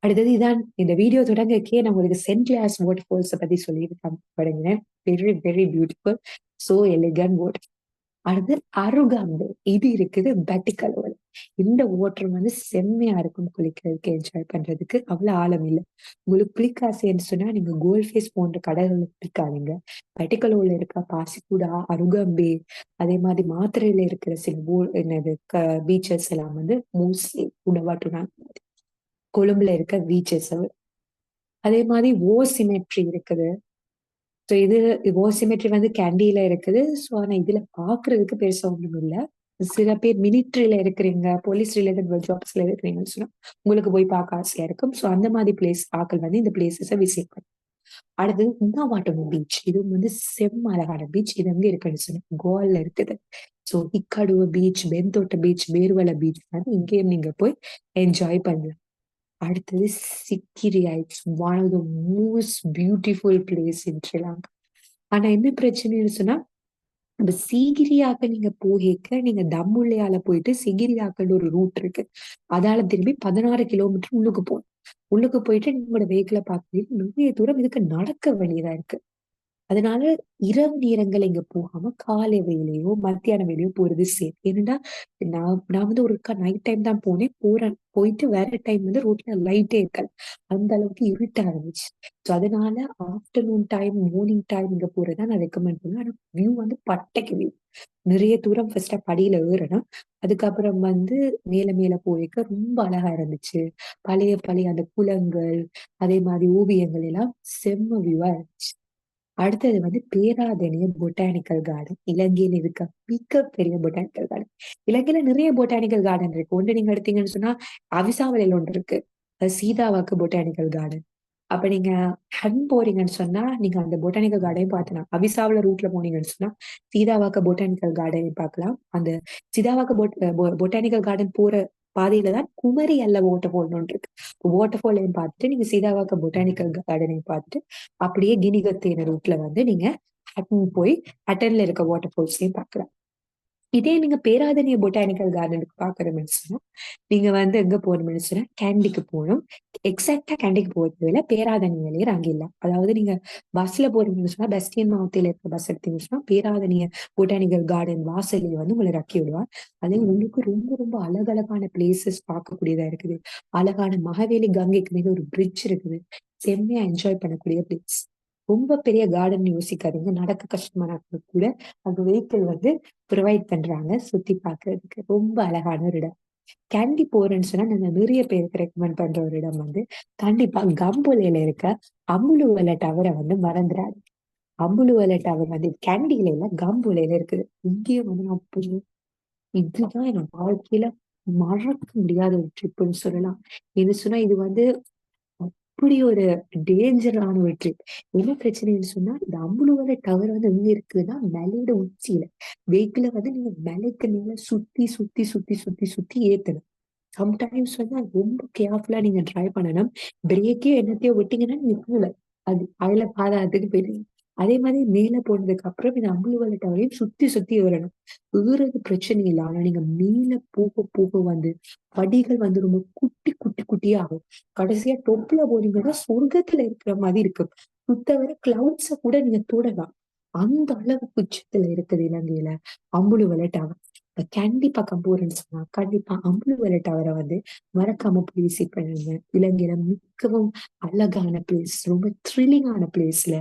அடுத்தது இதான் இந்த வீடியோ தொடங்கக்கே நான் உங்களுக்கு சென்ட் கிளாஸ் வாட்டர் ஃபால்ஸ் பத்தி சொல்லிட்டு தொடங்கினேன். Very beautiful. So elegant water. அடுத்து அருகாம்பு இது இருக்குது பெட்டிக்கலோல. இந்த வாட்டர் வந்து செம்மையா இருக்கும் குளிக்கிறதுக்கு, என்ஜாய் பண்றதுக்கு. அவ்வளவு ஆழம் இல்ல. உங்களுக்கு குளிக்க ஆசைன்னு சொன்னா நீங்க கோல்ட் ஃபேஸ் போன்ற கடல்களை குளிக்காதீங்க. பெட்டிக்கலோல இருக்க பாசிக்குடா, அருகம்பே, அதே மாதிரி மாத்திரையில இருக்கிற சில என்னது பீச்சஸ் எல்லாம் வந்து மோஸ்ட்லி உடவாட்டுனா கொழும்புல இருக்க பீச்சஸ். அதே மாதிரி ஓ சிமெட்ரி இருக்குது. ஸோ இது ஓசிமெட்ரி வந்து கேண்டில இருக்குது. ஸோ ஆனா இதுல பாக்குறதுக்கு பெருசா ஒண்ணும் இல்ல. சில பேர் மிலிட்ரியில இருக்கிறீங்க, போலீஸ் ரிலேட்டட் ஜாப்ஸ்ல இருக்கிறீங்கன்னு சொன்னா உங்களுக்கு போய் பார்க்க ஆசையா இருக்கும். ஸோ அந்த மாதிரி பிளேஸ் ஆக்கள் வந்து இந்த பிளேசஸ விசிட் பண்ணும். அடுத்தது உண்ணாவாட்டம் பீச். இதுவும் வந்து செம்ம அழகான பீச். இது எங்க இருக்குன்னு சொன்னா கோவால இருக்குது. So Hikkaduwa beach, Bentota beach, Beruwala beach வந்து இங்கேயும் நீங்க போய் என்ஜாய் பண்ணலாம். அடுத்தது Sigiriya. It's one of the most beautiful place in Sri Lanka. ஆனா என்ன பிரச்சனைன்னு சொன்னா, அந்த சீகிரியாக்க நீங்க போகேக்க, நீங்க தம்புள்ளையால போயிட்டு சிகிரியாக்குன்னு ஒரு ரூட் இருக்கு. அதால திரும்பி 16 கிலோமீட்டர் உள்ளுக்கு போகணும். உள்ளுக்கு போயிட்டு நீங்களோட வெஹிக்கிள பார்க்க நிறைய தூரம் இதுக்கு நடக்க வேண்டியதா இருக்கு. அதனால இரவு நேரங்கள் இங்க போகாம காலை வேளையோ, மத்தியான வேளையோ போறது சேஃப். ஏன்னா நான் வந்து ஒருக்கா நைட் டைம் தான் போனேன். போயிட்டு வர டைம் வந்து ரோட்ல லைட்டே இருக்காது. அந்த அளவுக்கு இருட்ட ஆரம்பிச்சு. ஸோ அதனால ஆஃப்டர்நூன் டைம், மார்னிங் டைம் இங்க போறதா நான் ரெக்கமெண்ட் பண்ணுவேன். ஆனா வியூ வந்து பட்டைக்கு வியூ. நிறைய தூரம் ஃபர்ஸ்ட்டா படியில ஏறணும். அதுக்கப்புறம் வந்து மேல மேல போயிருக்க ரொம்ப அழகா இருந்துச்சு. பழைய பழைய அந்த குளங்கள், அதே மாதிரி ஓவியங்கள் எல்லாம் செம்ம வியூவா இருந்துச்சு. அடுத்தது வந்து பேராதெனிய பொட்டானிக்கல் கார்டன். இலங்கையில இருக்க மிகப்பெரிய பொட்டானிக்கல் கார்டன். இலங்கையில நிறைய பொட்டானிக்கல் கார்டன் இருக்கு. ஒன்று நீங்க எடுத்தீங்கன்னு சொன்னா அவிசாவளையில ஒன்று இருக்கு. Sitawaka botanical garden. அப்ப நீங்க ஹன் போறீங்கன்னு சொன்னா நீங்க அந்த பொட்டானிக்கல் கார்டனையும் பார்க்கலாம். அவிசாவல ரூட்ல போனீங்கன்னு சொன்னா சீதாவாக்க பொட்டானிக்கல் கார்டனையும் பார்க்கலாம். அந்த சீதாவாக்க பொட்டானிக்கல் கார்டன் போற பாதையில தான் குமரி அல்ல வாட்டர் ஃபால் ஒன்று இருக்கு. வாட்டர் ஃபாலையும் பார்த்துட்டு நீங்க சீதாவாக்க பொட்டானிக்கல் கார்டனையும் பார்த்துட்டு அப்படியே கினிகத்தேன ரூட்ல வந்து நீங்க ஹட்டன் போய் ஹட்டன்ல இருக்க வாட்டர் ஃபால்ஸையும் பார்க்கலாம். இதே நீங்க பேராதனிய பொட்டானிக்கல் கார்டனுக்கு பாக்குறோம்னு சொன்னா நீங்க வந்து எங்க போகணும்னு சொன்னா கேண்டிக்கு போகணும். எக்ஸாக்டா கேண்டிக்கு போக தேவையில்ல. பேராதனி நிலையர் அங்க இல்ல. அதாவது நீங்க பஸ்ல போறீங்கன்னு சொன்னா பெஸ்டியன் மாவட்டத்துல இருக்க பஸ் எடுத்தீங்கன்னு சொன்னா பேராதனிய பொட்டானிக்கல் கார்டன் வாசலில் வந்து உங்களை இறக்கி விடுவார். அதே உங்களுக்கு ரொம்ப ரொம்ப அழகழகான பிளேசஸ் பார்க்கக்கூடியதா இருக்குது. அழகான மகவேலி கங்கைக்கு மீது ஒரு பிரிட்ஜ் இருக்குது. செம்மையா என்ஜாய் பண்ணக்கூடிய பிளேஸ். ரொம்ப பெரிய கார்டன் யோசிக்காதீங்க. நடக்க கஷ்டமான கூட அங்க வெஹிக்கிள் வந்து ப்ரொவைட் பண்றாங்க சுத்தி பார்க்கிறதுக்கு. ரொம்ப அழகான ஒரு இடம். கேண்டி போறேன்னு சொன்னா நாங்க நிறைய பேருக்கு ரெக்கமெண்ட் பண்ற ஒரு இடம் வந்து கண்டிப்பா கம்புலையில இருக்க அம்புலுவல டவரை வந்து மறந்துடாது. அம்புலுவல டவர் வந்து கேண்டியில இல்ல கம்புலையில இருக்குது. இங்கேயும் வந்து நான் இதுதான் என் வாழ்க்கையில மறக்க முடியாத ஒரு ட்ரிப்னு சொல்லலாம். இது சொன்னா இது வந்து அப்படி ஒரு டேஞ்சரான ஒரு ட்ரிப். என்ன பிரச்சனைன்னு சொன்னா இந்த அம்புலுவல டவர் வந்து எங்க இருக்குன்னா மலையோட உச்சியில. வெஹிக்கிள வந்து நீங்க மலைக்கு மேல சுத்தி சுத்தி சுத்தி சுத்தி சுத்தி ஏத்தணும். சம்டைம்ஸ் வந்து அது ரொம்ப கேர்ஃபுல்லா நீங்க டிரைவ் பண்ணணும். பிரேக்கே என்னத்தையோ விட்டீங்கன்னா நீங்க கீழ அது அதுல பாதாளத்துக்கு போயிடுவீங்க. அதே மாதிரி மேல போனதுக்கு அப்புறம் இந்த அம்புலிவல டவரையும் சுத்தி சுத்தி ஏறணும். ஏறுறது பிரச்சனை இல்லை. ஆனா நீங்க மேல போக போக வந்து படிகள் வந்து ரொம்ப குட்டி குட்டி குட்டியா ஆகும். கடைசியா டொப்ல போனீங்கன்னா சொர்க்கத்துல இருக்கிற மாதிரி இருக்கும். சுத்தவரை கிளவுட்ஸ கூட நீங்க தொடலாம். அந்த அளவுக்கு உச்சத்துல இருக்குது இலங்கையில அம்புலிவல டவர். கண்டிப்பா கம்போரன்ஸ் சொன்னா கண்டிப்பா அம்புலிவல டவரை வந்து மறக்காம போய் விசிட் பண்ணுங்க. இலங்கையில மிகவும் அழகான பிளேஸ், ரொம்ப த்ரில்லிங்கான பிளேஸ்ல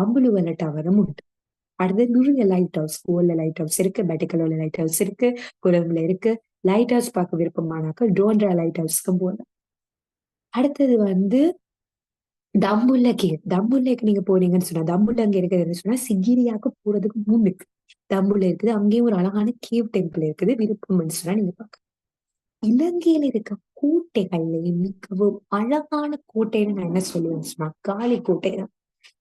அம்புலிவல டவரும் உண்டு. அடுத்து நிறைய லைட் ஹவுஸ், கோல்ல லைட் ஹவுஸ் இருக்கு, பெட்டிக்கலோல லைட் ஹவுஸ் இருக்கு, கொழும்புல இருக்கு. லைட் ஹவுஸ் பார்க்க விருப்பமானாக்க டோன்ரா லைட் ஹவுஸ்க்கும் போகலாம். அடுத்தது வந்து தம்புல்ல கேவ். தம்புல்லைக்கு நீங்க போனீங்கன்னு சொன்னா தம்புல்ல அங்க இருக்குதுன்னு சொன்னா சிகிரியாக்கு போறதுக்கு முன்னுக்கு தம்புல்ல இருக்குது. அங்கேயும் ஒரு அழகான கேவ் டெம்பிள் இருக்குது. விருப்பம்னு சொன்னா நீங்க பார்க்கலாம். இலங்கையில இருக்க கோட்டைகள்லயே மிகவும் அழகான கோட்டைன்னு நான் என்ன சொல்லுவேன்னு சொன்னா காளி கோட்டை தான்.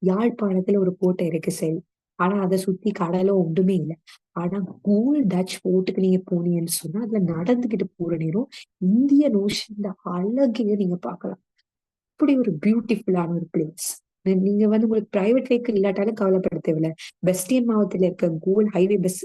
யாழ்ப்பாணத்துல ஒரு கோட்டை இருக்கு சரி. ஆனா அதை சுத்தி கடலோ ஒன்றுமே இல்லை. ஆனா கூல் டச் போர்ட்டுக்கு நீங்க போனீங்கன்னு சொன்னா அதுல நடந்துகிட்டு போற நேரம் இந்தியன் ஓஷன்ல அழகையும் நீங்க பார்க்கலாம். அப்படி ஒரு பியூட்டிஃபுல்லான ஒரு பிளேஸ். நீங்க வந்து உங்களுக்கு பிரைவேட் வெஹிக்கிள் இல்லாட்டாலும் கவலைப்பட தேவையில்ல. பெஸ்டியன் மாவட்டத்துல இருக்க கோல் ஹைவே பஸ்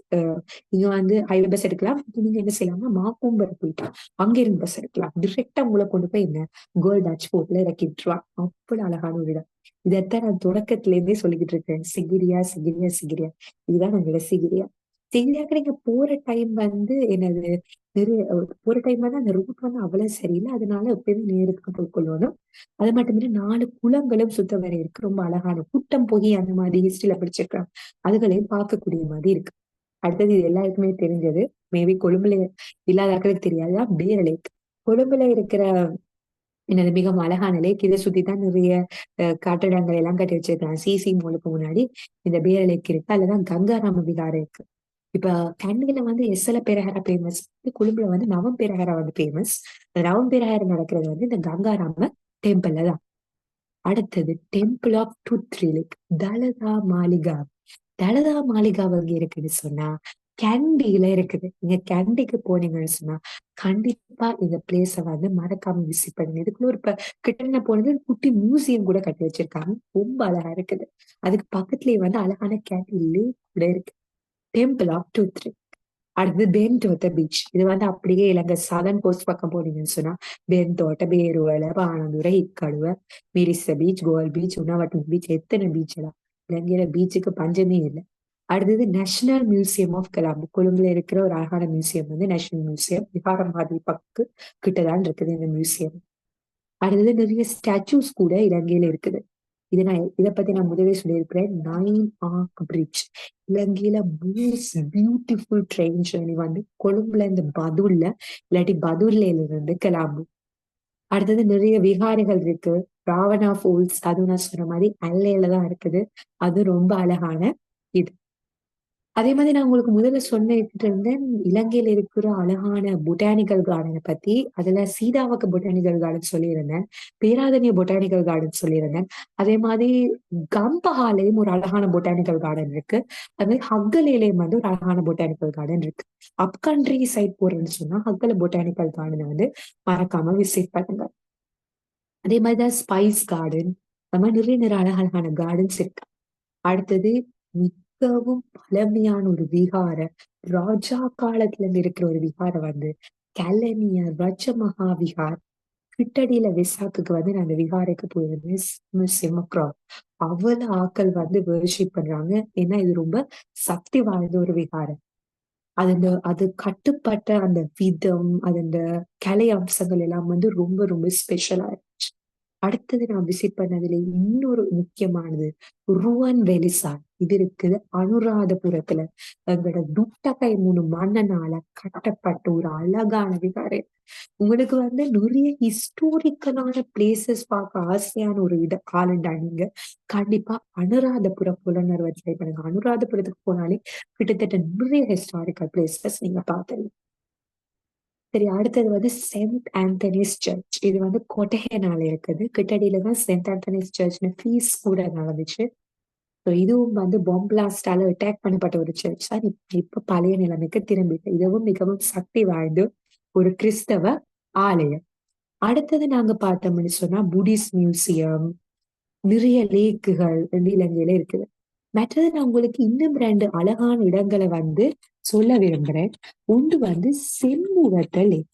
நீங்க வந்து ஹைவே பஸ் எடுக்கலாம். நீங்க என்ன செய்யலாம்னா மாக்கூம்பர் போயிட்டு அங்க இருந்து பஸ் எடுக்கலாம். டிரெக்டா உங்களை கொண்டு போய் என்ன கேர்ள் டச் போர்ட்ல இறக்கி விட்டுருவா. அவ்வளவு அழகான ஒரு இடம். இதைத்தான் நான் தொடக்கத்துல இருந்தே சொல்லிக்கிட்டு இருக்கேன். சிகிரியா சிகிரியா சிகிரியா. இதுதான் நம்மளோட சிகிரியா. சரியாக நீங்க போற டைம் வந்து என்னது நிறைய போற டைம் வந்து அந்த ரூட் வந்து அவ்வளவு சரியில்லை. அதனால எப்பயுமே நேரத்துக்கு போய் கொள்ளணும். அது மட்டும் இல்ல 4 குளங்களும் சுத்த வர இருக்கு. ரொம்ப அழகான கூட்டம் போய் அந்த மாதிரி ஹிஸ்டரியில படிச்சிருக்காங்க. அதுகளையும் பார்க்கக்கூடிய மாதிரி இருக்கு. அடுத்தது இது எல்லாருக்குமே தெரிஞ்சது. மேபி கொழும்புல இல்லாத ஆட்களுக்கு தெரியாது. பேர் லேக். கொழும்புல இருக்கிற என்னது மிகவும் அழகான லேக். இதை சுத்திதான் நிறைய கட்டடங்கள் எல்லாம் கட்டி வச்சிருக்காங்க. சிசி மாலுக்கு முன்னாடி இந்த பேர் லேக் இருக்கு. அதுலதான் கங்காராம விகாரை இருக்கு. இப்ப கண்டியில வந்து எஸ்எல பெரஹரா ஃபேமஸ். கொழும்புல வந்து நவம் பெரஹரா வந்து ஃபேமஸ். இந்த நவம் பெரஹரா நடக்கிறது வந்து இந்த கங்காராம டெம்பிள்ல தான். அடுத்தது temple of truth relic Dalada Maligawa. Dalada Maligawa அங்க இருக்குன்னு சொன்னா கேண்டில இருக்குது. நீங்க கேண்டிக்கு போனீங்கன்னு சொன்னா கண்டிப்பா இந்த பிளேஸ வந்து மறக்காம விசிட் பண்ணுங்க. இதுக்குள்ள ஒரு கிட்ட போனது ஒரு குட்டி மியூசியம் கூட கட்டி வச்சிருக்காங்க. ரொம்ப அழகா இருக்குது. அதுக்கு பக்கத்துலயே வந்து அழகான கேண்டில் கூட இருக்கு. Temple of Truth. அடுத்து பென்தோட்ட பீச். இது வந்து அப்படியே இலங்கை சதன் கோஸ்ட் பக்கம் போனீங்கன்னு சொன்னா பென்தோட்ட, பேருவல, பானந்துரை, இக்கடுவ, மிரிச பீச், கோல் பீச், உணவட்டம் பீச், எத்தனை பீச் எல்லாம். இலங்கையில பீச்சுக்கு பஞ்சமே இல்லை. அடுத்தது நேஷனல் மியூசியம் ஆஃப் கலாம்பு. கொழும்புல இருக்கிற ஒரு அழகான மியூசியம் வந்து நேஷனல் மியூசியம். விகாரம் மாதிரி பக்கு கிட்டதான் இருக்குது இந்த மியூசியம். அடுத்தது நிறைய ஸ்டாச்சூஸ் கூட இலங்கையில இருக்குது. இதை பத்தி நான் முதவே சொல்லியிருக்கிறேன். Nine arch bridge. இலங்கையில மோஸ்ட் பியூட்டிஃபுல் ட்ரெயின் ஜேர்னி வந்து கொழும்புல இந்த பதுல்ல இல்லாட்டி பதுல்ல இருந்து கிளம்பு. அடுத்தது நிறைய விகாரைகள் இருக்கு. ராவணா ஃபால்ஸ், அதுவும் நான் சொன்ன மாதிரி அல்லையில தான் இருக்குது. அது ரொம்ப அழகான இது. அதே மாதிரி நான் உங்களுக்கு முதல்ல சொன்னிட்டு இருந்தேன் இலங்கையில இருக்கிற அழகான பொட்டானிக்கல் கார்டனை பத்தி. அதுல சீதாவக்க பொட்டானிக்கல் கார்டன் சொல்லியிருந்தேன். பேராதனிய பொட்டானிக்கல் கார்டன் சொல்லியிருந்தேன். அதே மாதிரி கம்பஹாலையும் ஒரு அழகான பொட்டானிக்கல் கார்டன் இருக்கு. அது மாதிரி ஹக்கலேலையும் வந்து ஒரு அழகான பொட்டானிக்கல் கார்டன் இருக்கு. அப் கண்ட்ரி சைட் போறேன்னு சொன்னா ஹக்கல பொட்டானிக்கல் கார்டனை வந்து மறக்காம விசிட் பண்ணுங்க. அதே மாதிரிதான் ஸ்பைஸ் கார்டன். அந்த மாதிரி நிறைய நிறைய அழகழகான கார்டன்ஸ் இருக்கு. அடுத்தது மிகவும் பழமையான ஒரு விகார ராஜா காலத்துல இருந்து இருக்கிற ஒரு விகாரம் வந்து கலனிய ரஜமகா விகார். கிட்டடியில விசாக்குக்கு வந்து நான் அந்த விகாரைக்கு போயிருந்தேன். சிம்மக்ரா அவ்வளவு ஆக்கள் வந்து வர்ஷிப் பண்றாங்க. ஏன்னா இது ரொம்ப சக்தி வாய்ந்த ஒரு விகாரம். அது கட்டுப்பட்ட அந்த விதம், அது அந்த கலை அம்சங்கள் எல்லாம் வந்து ரொம்ப ரொம்ப ஸ்பெஷலா இருந்துச்சு. அடுத்தது நான் விசிட் பண்ணதுல இன்னொரு முக்கியமானது ருவன் வெலிசான். இது இருக்குது அனுராதபுரத்துல. எங்களோட துட்டகை 3 மன்னனால கட்டப்பட்ட ஒரு அழகான விகாரம். உங்களுக்கு வந்து நிறைய ஹிஸ்டோரிக்கலான பிளேசஸ் பார்க்க ஆசையான ஒரு காலண்டா நீங்க கண்டிப்பா அனுராதபுரம் புலனர்வை ட்ரை பண்ணுங்க. அனுராதபுரத்துக்கு போனாலே கிட்டத்தட்ட நிறைய ஹிஸ்டாரிக்கல் பிளேசஸ் நீங்க பார்த்துடலாம். சரி, அடுத்தது வந்து செயின்ட் ஆந்தனிஸ் சர்ச். இது வந்து கொட்டகைனால இருக்குது. கிட்டடியில தான் செயின்ட் ஆந்தனிஸ் சர்ச்னு ஃபீஸ் கூட நடந்துச்சு. இதுவும் வந்து பாம் பிளாஸ்டால அட்டாக் பண்ணப்பட்ட ஒரு சர்ச் தான். இப்ப பழைய நிலைமைக்கு திரும்பிட்டு இதுவும் மிகவும் சக்தி வாய்ந்த ஒரு கிறிஸ்தவ ஆலயம். அடுத்தது நாங்க பார்த்தோம்னு சொன்னா புடிஸ்ட் மியூசியம், நிறைய லேக்குகள் வந்து இலங்கையில இருக்குது. மற்றது நான் உங்களுக்கு இன்னும் 2 அழகான இடங்களை வந்து சொல்ல விரும்புறேன். ஒன்று வந்து செம்புவத்த லேக்.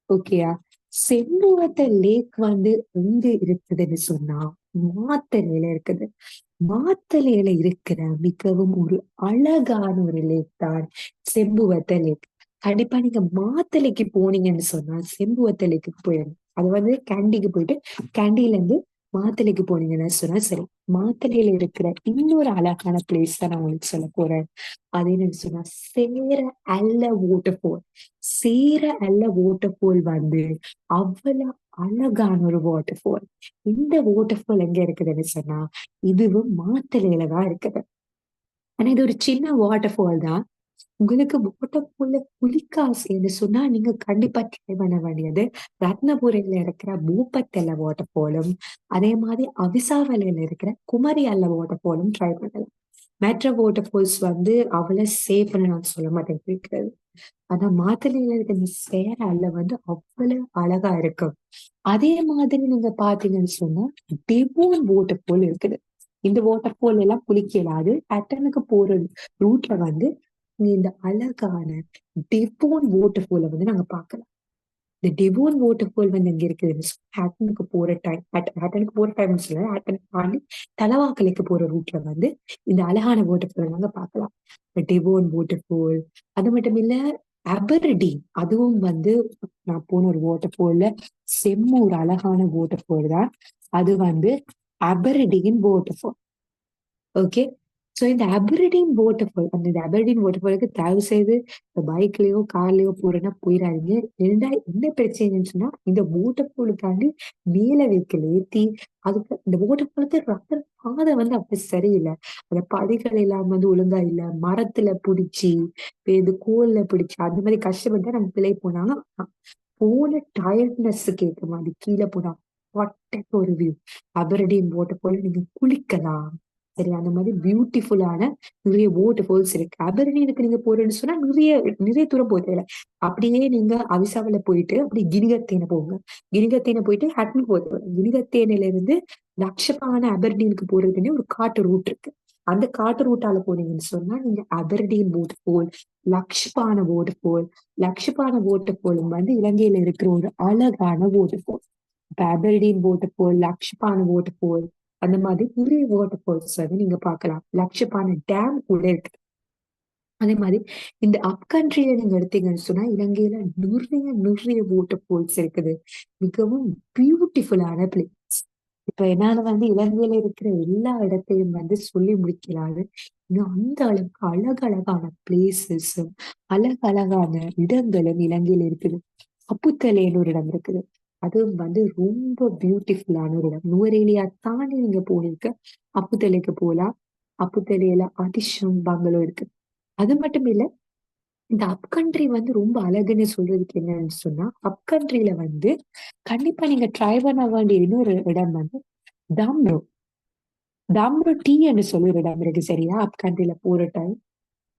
ஓகேயா? செம்புவத்த லேக் வந்து எங்க இருக்குதுன்னு சொன்னா மாத்தளையில இருக்குது. மாத்தளையில இருக்கிற மிகவும் ஒரு அழகான ஒரு லேக் தான் செம்புவத்த லேக். கண்டிப்பா நீங்க மாத்தளைக்கு போனீங்கன்னு சொன்னா செம்புவத்த லேக்கு போயிடணும். அது வந்து கேண்டிக்கு போயிட்டு கேண்டில இருந்து மாத்தளைக்கு போனீங்கன்னா சொன்னா சரி. மாத்தளையில இருக்கிற இன்னொரு அழகான பிளேஸ் தான் நான் உங்களுக்கு சொல்ல போறேன். அது என்னன்னு சொன்னா சேர அல்ல வாட்டர்ஃபால். சேர அல்ல வாட்டர்ஃபால் வந்து அவ்வளவு அழகான ஒரு வாட்டர்ஃபால். இந்த வாட்டர்ஃபால் எங்க இருக்குதுன்னு சொன்னா இதுவும் மாத்தளையில தான் இருக்குது. ஆனா இது ஒரு சின்ன வாட்டர்ஃபால் தான். உங்களுக்கு வாட்டர்ஃபால்ல குளிக்க ஆசைன்னு சொன்னா நீங்க கண்டிப்பா ட்ரை பண்ண வேண்டியது ரத்னபுரியில இருக்கிற பூப்பத்தெல்ல வாட்டர்ஃபாலும், அதே மாதிரி அவிசாவளையில இருக்கிற குமரி அல்ல வாட்டர்ஃபாலும் ட்ரை பண்ணலாம். மற்ற வாட்டர்ஃபால்ஸ் வந்து அவ்வளவு சேஃப்னு நான் சொல்ல மாட்டேன் இருக்கிறது. ஆனா மாத்தளையில இருக்க இந்த சேர அல்ல வந்து அவ்வளவு அழகா இருக்கும். அதே மாதிரி நீங்க பாத்தீங்கன்னு சொன்னா டெவோன் வாட்டர்ஃபால் இருக்குது. இந்த வாட்டர்ஃபால் எல்லாம் குளிக்க இயலாது. பேட்டர்னுக்கு போற ரூட்ல வந்து நீங்க இந்த அழகான டெவோன் வாட்டர்ஃபாலை வந்து நாங்க பார்க்கலாம். இந்த டெவோன் வாட்டர்ஃபால் வந்து எங்க இருக்குது? ஹேட்டனுக்கு போற டைம், ஹேட்டனுக்கு போற டைம்னு சொல்ல, ஹேட்டன் தாண்டி தலவாக்கலைக்கு போற ரூட்ல வந்து இந்த அழகான வாட்டர்ஃபால் நாங்க பார்க்கலாம். டெவோன் வாட்டர்ஃபால், அது மட்டும் இல்ல அபர்டீன், அதுவும் வந்து நான் போன ஒரு வாட்டர்ஃபால்ல செம்ம ஒரு அழகான வாட்டர்ஃபால் தான். அது வந்து அபர்டீன் வாட்டர்ஃபால். ஓகே. சோ இந்த அபர்டீன் வாட்டர்ஃபால், இந்த அபர்டீன் வாட்டர்ஃபாலுக்கு தயவு செய்து இந்த பைக்லயோ, கார்லயோ போறேன்னா போயிறாதீங்க. ஏன்டா என்ன பிரச்சனைன்னு சொன்னா, இந்த வாட்டர்ஃபாலுக்காண்டி மேல வெஹிக்கிள் ஏத்தி, அதுக்கு இந்த வாட்டர்ஃபாலுக்கு வர்ற பாதை வந்து அப்படி சரியில்ல. அந்த படிகள் எல்லாம் வந்து ஒழுங்கா இல்ல. மரத்துல புடிச்சு, இது கோல்ல பிடிச்சு, அந்த மாதிரி கஷ்டப்பட்டு தான் நம்ம பிள்ளை போனாலும், போன டயர்ட்னஸ்க்கு ஏத்த மாதிரி கீழ போனா, வாட் ஒரு வியூ! அபர்டீன் வாட்டர்ஃபால்ல நீங்க குளிக்கலாம். சரி, அந்த மாதிரி பியூட்டிஃபுல்லான நிறைய வாட்டர் ஃபால்ஸ் இருக்கு. அபர்டீனுக்கு நீங்க போறேன்னு சொன்னா நிறைய நிறைய தூரம் போக தேவையில்ல. அப்படியே நீங்க அவிசாவல போயிட்டு அப்படியே கினிகத்தேன போங்க. கினிகத்தேன போயிட்டு ஹட்டன் போங்க. கினிகத்தேனில இருந்து லக்ஷபான அபர்டீனுக்கு போறதுக்குன்னே ஒரு காட்டு ரூட் இருக்கு. அந்த காட்டு ரூட்டால போனீங்கன்னு சொன்னா நீங்க Aberdeen waterfall, Laxapana waterfall, Laxapana வாட்டர் ஃபாலும் வந்து இலங்கையில இருக்கிற ஒரு அழகான வாட்டர் ஃபால். இப்ப Aberdeen waterfall, Laxapana waterfall, அந்த மாதிரி நிறைய வாட்டர் ஃபால்ஸ் வந்து நீங்க பார்க்கலாம். லட்சப்பான டேம் கூட இருக்கு. அதே மாதிரி இந்த அப் கண்ட்ரில நீங்க எடுத்தீங்கன்னு சொன்னா இலங்கையில நிறைய நிறைய வாட்டர் ஃபால்ஸ் இருக்குது. மிகவும் பியூட்டிஃபுல்லான பிளேஸ். இப்ப என்னால வந்து இலங்கையில இருக்கிற எல்லா இடத்தையும் வந்து சொல்லி முடிக்கலாது. இன்னும் அந்த அளவுக்கு அழகழகான பிளேசஸும் அழகழகான இடங்களும் இலங்கையில இருக்குது. அப்புத்தலேன்னு ஒரு இடம் இருக்குது. அதுவும் வந்து ரொம்ப பியூட்டிஃபுல்லான ஒரு இடம். நுவரெலியா தாண்டி நீங்க போனீங்க, அப்புத்தலைக்கு போலாம். அப்புத்தலையில அதிஷம் பங்களூர் இருக்கு. அது மட்டும் இல்ல, இந்த அப் கண்ட்ரி வந்து ரொம்ப அழகுன்னு சொல்றதுக்கு என்னன்னு சொன்னா, அப் கண்ட்ரில வந்து கண்டிப்பா நீங்க ட்ரை பண்ண வேண்டிய இன்னொரு இடம் வந்து டாம்ரோ. டாம்ரோ டீ என்று சொல்லி ஒரு இடம் இருக்கு சரியா? அப் கண்ட்ரில போற டைம்.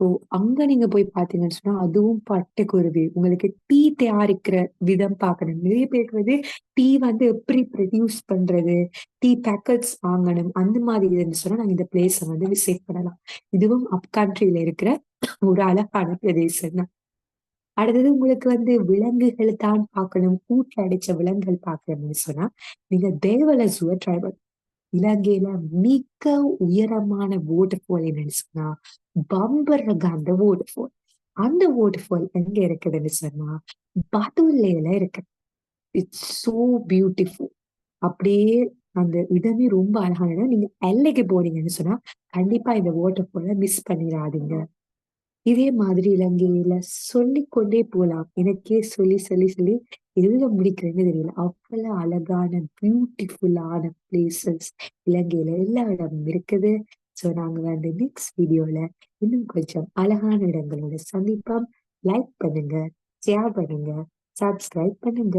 ஓ! அங்க நீங்க போய் பார்த்தீங்கன்னு சொன்னா, அதுவும் பட்டுக்குருவி. உங்களுக்கு டீ தயாரிக்கிற விதம் பார்க்கணும். நிறைய பேருக்கு வந்து டீ வந்து எப்படி ப்ரொடியூஸ் பண்றது? டீ பேக்கெட்ஸ் வாங்கணும். அந்த மாதிரி இதுன்னு சொன்னா, நாங்க இந்த பிளேஸ வந்து விசிட் பண்ணலாம். இதுவும் அப் கண்ட்ரில இருக்கிற ஒரு அழகான பிரதேசம் தான். அடுத்தது உங்களுக்கு வந்து விலங்குகள் தான் பார்க்கணும். கூட்டுல அடைச்ச விலங்குகள் பார்க்கணும்னு சொன்னா, நீங்க தேவல ஜூவ ட்ரை பண்ணணும். இலங்கையில மிக உயரமான வாட்டர்ஃபால் என்னன்னு சொன்னா, பம்பரகாந்த வாட்டர்ஃபால். அந்த வாட்டர்ஃபால் எங்க இருக்குதுன்னு சொன்னா, பதுளையில இருக்கு. It's so beautiful. அப்படியே அந்த இடமே ரொம்ப அழகான இடம். நீங்க எல்லைக்கு போனீங்கன்னு சொன்னா, கண்டிப்பா இந்த வாட்டர்ஃபால மிஸ் பண்ணிராதீங்க. இதே மாதிரி இலங்கையில சொல்லிக்கொண்டே போலாம். எனக்கே சொல்லி சொல்லி சொல்லி எதுல முடிக்கிறேன்னு தெரியல. அவ்வளவு அழகான பியூட்டிஃபுல்லான பிளேசஸ் இலங்கையில எல்லா இடமும் இருக்குது. சோ நாங்க வந்து நெக்ஸ்ட் வீடியோல இன்னும் கொஞ்சம் அழகான இடங்களோட சந்திப்போம். லைக் பண்ணுங்க, ஷேர் பண்ணுங்க, சப்ஸ்கிரைப் பண்ணுங்க.